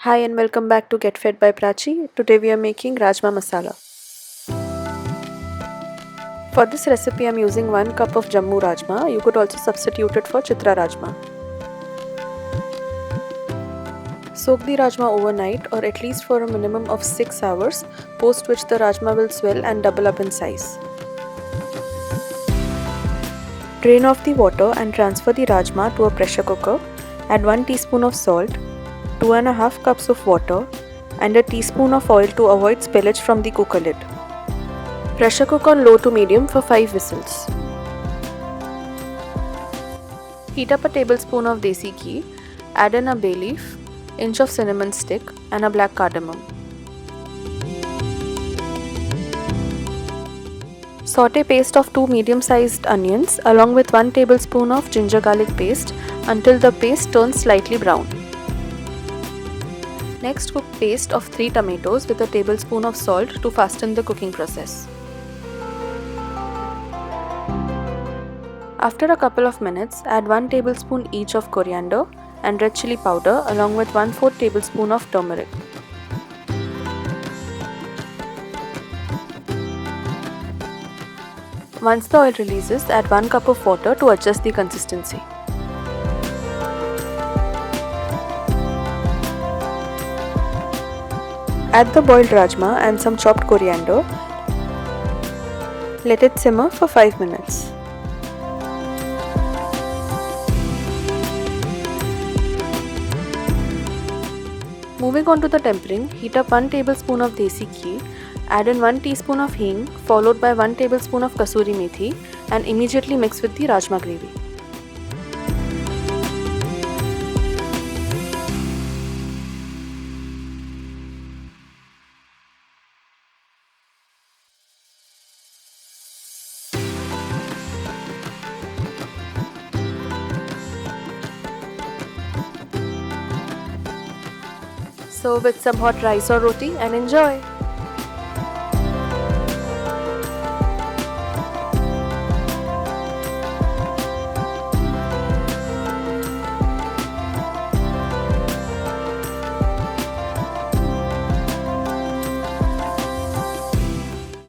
Hi and welcome back to Get Fed by Pracchi. Today we are making Rajma Masala. For this recipe I am using 1 cup of Jammu Rajma. You could also substitute it for Chitra Rajma. Soak the Rajma overnight or at least for a minimum of 6 hours, post which the Rajma will swell and double up in size. Drain off the water and transfer the Rajma to a pressure cooker. Add 1 teaspoon of salt, 2.5 cups of water and a teaspoon of oil to avoid spillage from the cooker lid. Pressure cook on low to medium for 5 whistles. Heat up a tablespoon of Desi ghee, add in a bay leaf, inch of cinnamon stick and a black cardamom. Saute paste of 2 medium-sized onions along with 1 tablespoon of ginger garlic paste until the paste turns slightly brown. Next, cook paste of 3 tomatoes with a tablespoon of salt to fasten the cooking process. After a couple of minutes, add 1 tablespoon each of coriander and red chili powder along with 1/4 tablespoon of turmeric. Once the oil releases, add 1 cup of water to adjust the consistency. Add the boiled rajma and some chopped coriander. Let it simmer for 5 minutes. Moving on to the tempering, heat up 1 tablespoon of desi ghee, add in 1 teaspoon of hing followed by 1 tablespoon of kasuri methi and immediately mix with the rajma gravy. Serve with some hot rice or roti and enjoy!